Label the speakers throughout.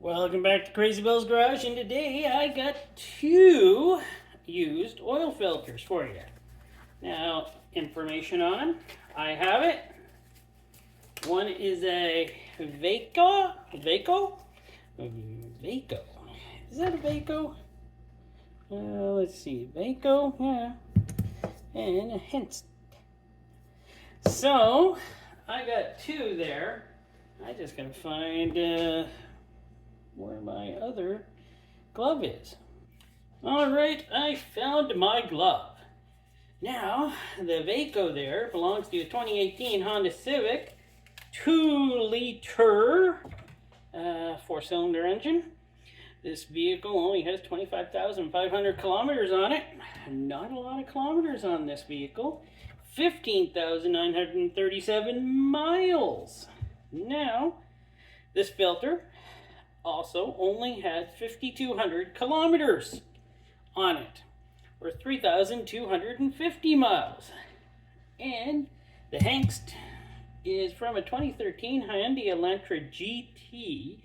Speaker 1: Welcome back to Crazy Bill's Garage, and today I got two used oil filters for you. Now, information on them, I have it. One is a Vaco? Is that a Vaco? Let's see, Vaco, yeah, and a Hint. So, I got two there. I just gotta find where my other glove is. Alright, I found my glove. Now, the Vaco there belongs to a 2018 Honda Civic 2-liter 4-cylinder engine. This vehicle only has 25,500 kilometers on it. Not a lot of kilometers on this vehicle. 15,937 miles. Now, this filter also only had 5,200 kilometers on it, or 3,250 miles. And the Hengst is from a 2013 Hyundai Elantra GT.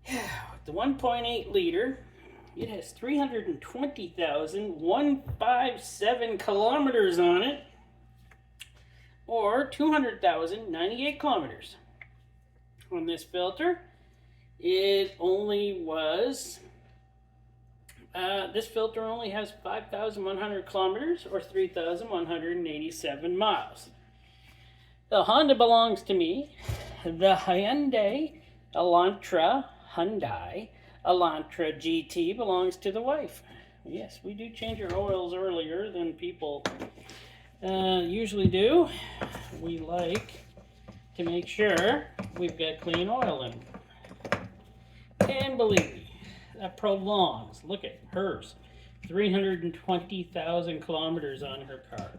Speaker 1: With the 1.8 liter, it has 320,157 kilometers on it, or 200,098 kilometers. On this filter, it only was, this filter only has 5,100 kilometers, or 3,187 miles. The Honda belongs to me. The Hyundai Elantra GT belongs to the wife. Yes, we do change our oils earlier than people usually do. We like to make sure we've got clean oil in them. And believe me, that prolongs. Look at hers. 320,000 kilometers on her car.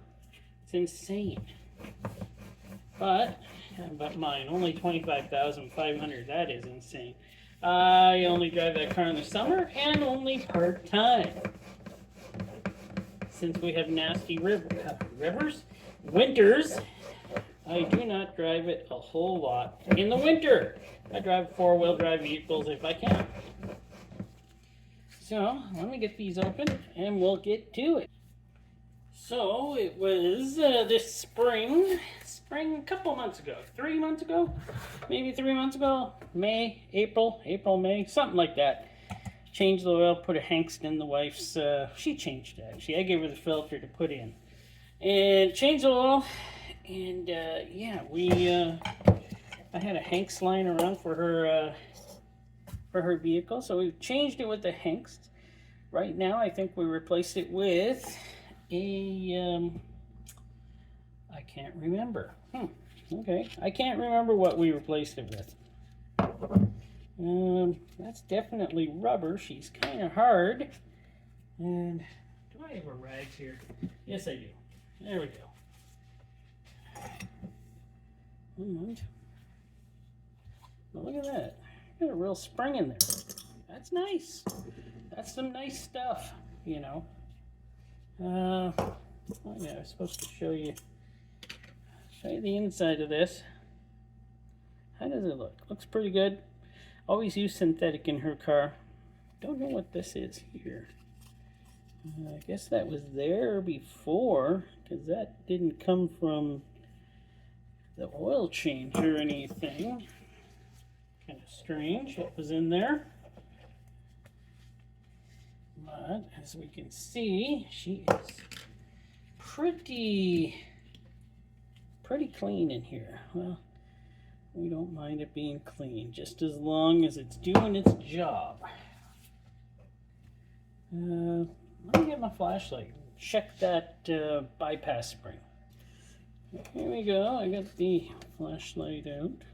Speaker 1: It's insane. But mine, only 25,500. That is insane. I only drive that car in the summer and only part-time. Since we have nasty winters, I do not drive it a whole lot in the winter. I drive four-wheel drive vehicles if I can. So, let me get these open and we'll get to it. So, it was this spring a couple months ago, 3 months ago, maybe 3 months ago, April, May, something like that. Changed the oil, put a Hengst in the wife's, she changed it actually. I gave her the filter to put in. And changed the oil, and yeah, I had a Hengst lying around for her vehicle, so we changed it with the Hengst. Right now, I think we replaced it with a, I can't remember. Okay, I can't remember what we replaced it with. That's definitely rubber. She's kind of hard. And do I have a rag here? Yes, I do. There we go. And, well, look at that. Got a real spring in there. That's nice. That's some nice stuff, you know. Oh yeah, I was supposed to show you the inside of this. How does it look? Looks pretty good. Always use synthetic in her car. Don't know what this is here. I guess that was there before, because that didn't come from the oil change or anything. Kind of strange it was in there. But as we can see, she is pretty clean in here. Well, we don't mind it being clean, just as long as it's doing its job. Let me get my flashlight. Check that bypass spring. Here we go. I got the flashlight out.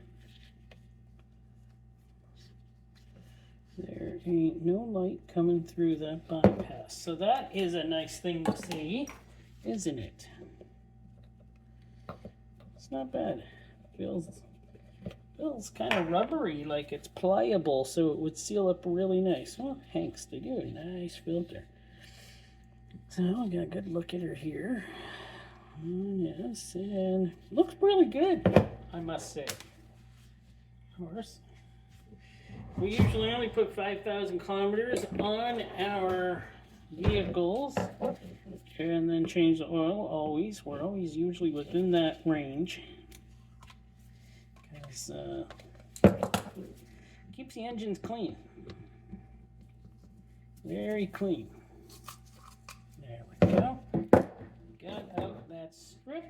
Speaker 1: There ain't no light coming through that bypass. So that is a nice thing to see, isn't it? It's not bad. Feels kind of rubbery, like it's pliable, so it would seal up really nice. Well, Hengst, they do a nice filter. So I got a good look at her here. Yes, and looks really good, I must say. Of course, We usually only put 5,000 kilometers on our vehicles and then change the oil always. We're always usually within that range because keeps the engines clean. Very clean. There we go. Got out that strip.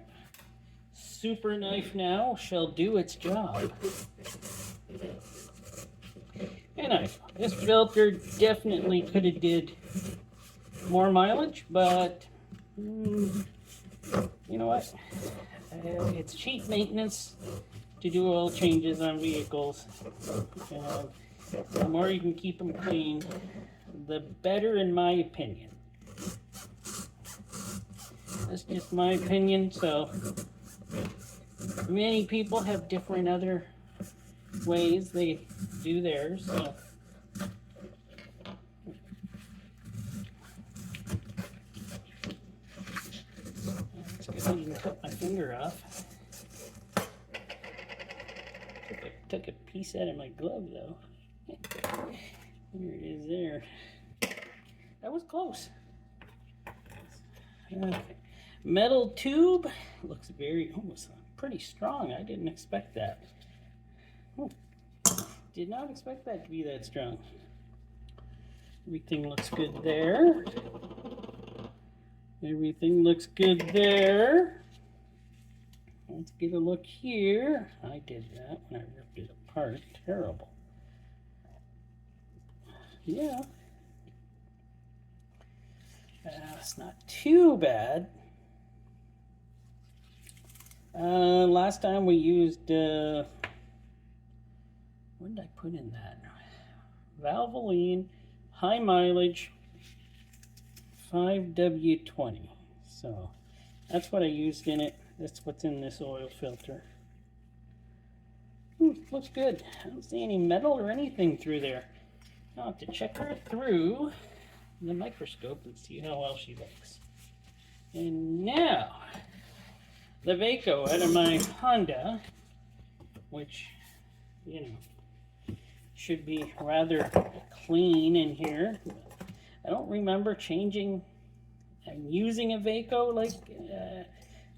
Speaker 1: Super knife now shall do its job. And this filter definitely could have did more mileage, but you know what? It's cheap maintenance to do oil changes on vehicles. The more you can keep them clean, the better, in my opinion. That's just my opinion. So many people have different other ways they do theirs. So let's go ahead and cut my finger off. Took a piece out of my glove though. There it is there. That was close. Okay. Metal tube. Looks very, almost pretty strong. I didn't expect that. Did not expect that to be that strong. Everything looks good there. Everything looks good there. Let's get a look here. I did that when I ripped it apart. Terrible. Yeah. It's not too bad. Last time we used, what did I put in that? Valvoline, high mileage, 5W20. So that's what I used in it. That's what's in this oil filter. Looks good. I don't see any metal or anything through there. I'll have to check her through the microscope and see how well she looks. And now, the Vaco out of my Honda, which, you know, should be rather clean in here. I don't remember changing and using a Vaco like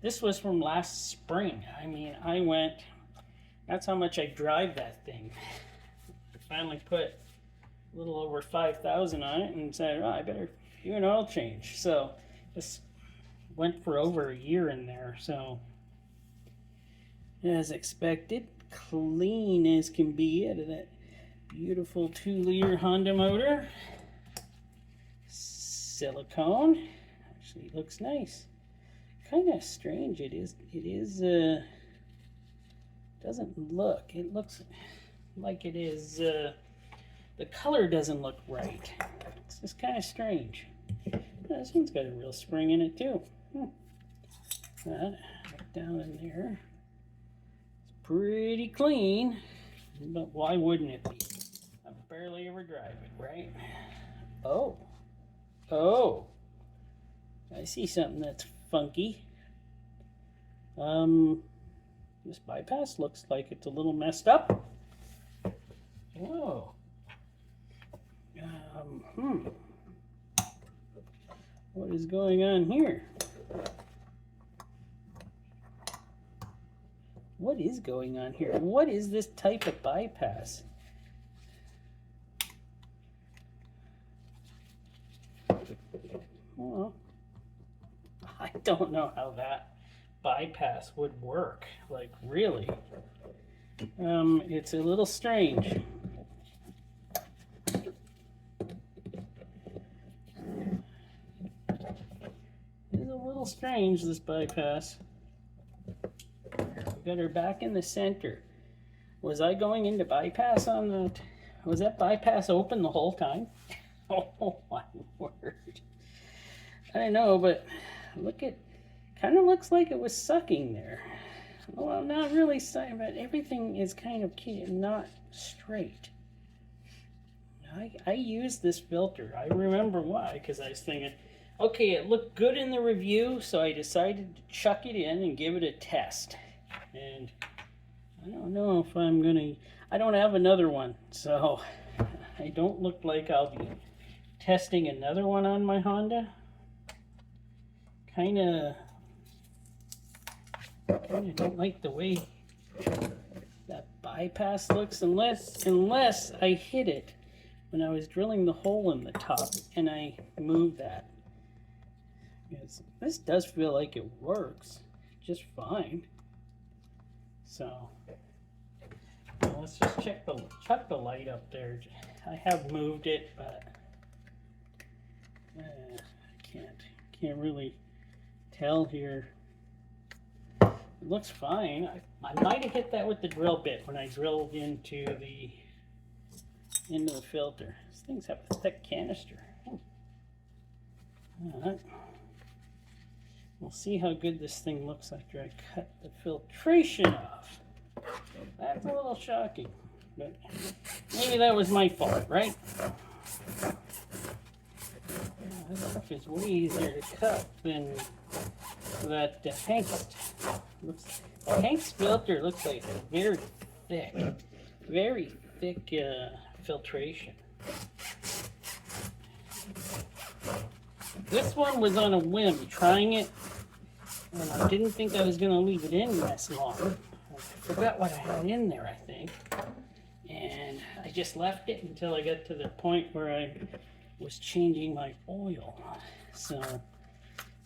Speaker 1: this was from last spring. I mean, I went, that's how much I drive that thing. I finally put a little over 5,000 on it and said, oh, I better do an oil change. So this went for over a year in there. So as expected, clean as can be out of that beautiful 2-liter Honda motor. Silicone. Actually looks nice. Kind of strange it is. It is doesn't look. It looks like it is the color doesn't look right. It's just kind of strange. This one's got a real spring in it too. That down in there. It's pretty clean, but why wouldn't it be? I barely ever drive it, right? Oh, I see something that's funky. This bypass looks like it's a little messed up. Whoa. What is going on here? What is going on here? What is this type of bypass? Well, I don't know how that bypass would work. Like, really. It's a little strange. It's a little strange, this bypass. We got her back in the center. Was I going into bypass on the... Was that bypass open the whole time? Oh my word. I don't know, but look at... Kind of looks like it was sucking there. Well, not really sucking, but everything is kind of not straight. I used this filter. I remember why, because I was thinking, okay, it looked good in the review, so I decided to chuck it in and give it a test. And I don't know if I'm gonna... I don't have another one, so I don't look like I'll be testing another one on my Honda. Kinda don't like the way that bypass looks unless I hit it when I was drilling the hole in the top and I moved that. Because this does feel like it works just fine. So let's just check the light up there. I have moved it, but I can't really tell here. It looks fine. I might have hit that with the drill bit when I drilled into the filter. These things have a thick canister. Alright. We'll see how good this thing looks after I cut the filtration off. That's a little shocking, but maybe that was my fault, right? This stuff is way easier to cut than that Hank's. Hank's filter looks like a very thick filtration. This one was on a whim, trying it, and I didn't think I was going to leave it in this long. I forgot what I had in there, I think, and I just left it until I got to the point where I was changing my oil. So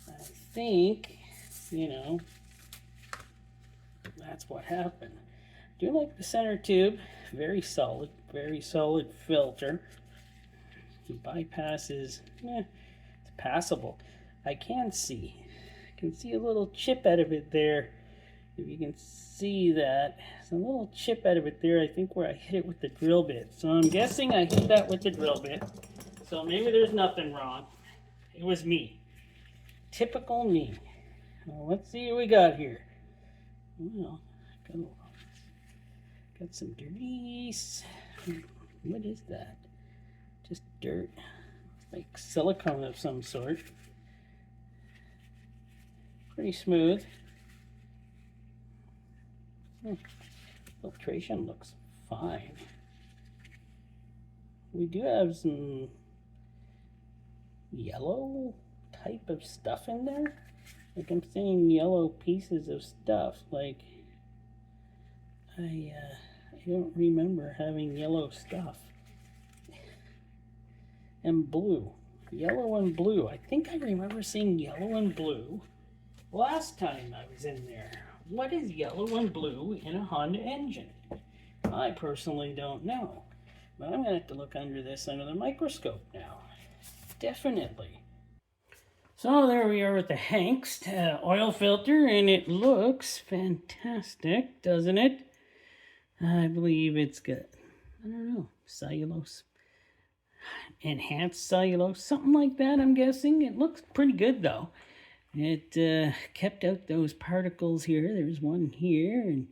Speaker 1: I think, that's what happened. I do like the center tube, very solid filter. The bypass is, it's passable. I can see a little chip out of it there. If you can see that, there's a little chip out of it there, I think, where I hit it with the drill bit. So I'm guessing I hit that with the drill bit. So maybe there's nothing wrong. It was me. Typical me. Well, let's see what we got here. Well, got some grease. What is that? Just dirt. Like silicone of some sort. Pretty smooth. Filtration looks fine. We do have some yellow type of stuff in there. Like I'm seeing yellow pieces of stuff. Like I don't remember having yellow stuff. And blue. Yellow and blue. I think I remember seeing yellow and blue last time I was in there. What is yellow and blue in a Honda engine? I personally don't know. But I'm going to have to look under the microscope now. Definitely. So there we are with the Hank's oil filter, and it looks fantastic, doesn't it? I believe it's got, I don't know, cellulose. Enhanced cellulose, something like that, I'm guessing. It looks pretty good, though. It kept out those particles here. There's one here, and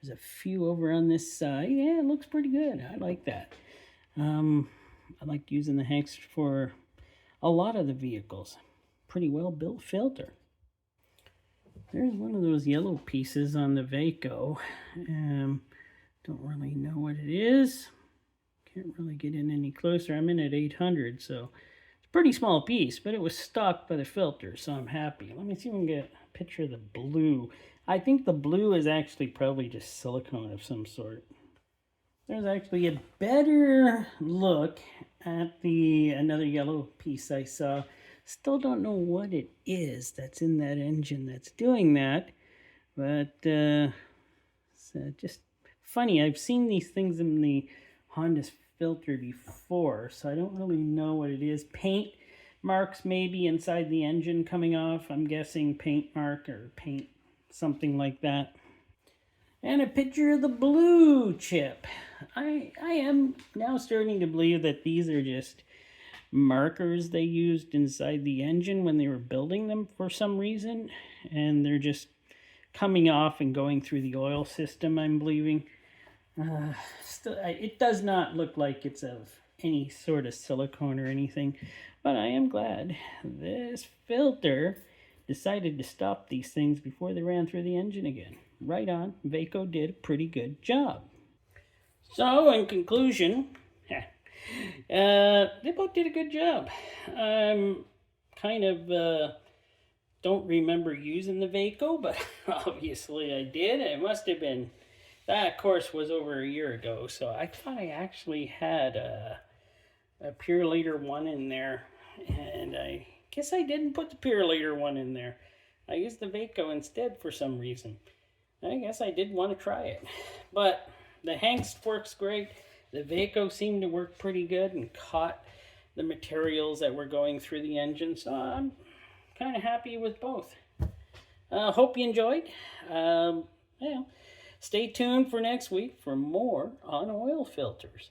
Speaker 1: there's a few over on this side. Yeah, it looks pretty good. I like that. I like using the Hank's for a lot of the vehicles. Pretty well built filter. There's one of those yellow pieces on the Vaco. Don't really know what it is. Can't really get in any closer. I'm in at 800, so it's a pretty small piece, but it was stocked by the filter, so I'm happy. Let me see if we can get a picture of the blue. I think the blue is actually probably just silicone of some sort. There's actually a better look at another yellow piece I saw. Still don't know what it is that's in that engine that's doing that, but it's just funny. I've seen these things in the Honda's filter before, so I don't really know what it is. Paint marks maybe inside the engine coming off. I'm guessing paint mark or paint, something like that. And a picture of the blue chip. I am now starting to believe that these are just markers they used inside the engine when they were building them for some reason, and they're just coming off and going through the oil system, I'm believing. Still, it does not look like it's of any sort of silicone or anything, but I am glad this filter decided to stop these things before they ran through the engine again. Right on. Vaco did a pretty good job. So, in conclusion, they both did a good job. I'm kind of don't remember using the Vaco, but obviously I did. It must have been, that of course was over a year ago, so I thought I actually had a Pure Leader one in there, and I guess I didn't put the Pure Leader one in there. I used the Vaco instead for some reason. I guess I did want to try it. But the Hanks works great. The Vaco seemed to work pretty good and caught the materials that were going through the engine. So I'm kind of happy with both. Hope you enjoyed. Yeah, stay tuned for next week for more on oil filters.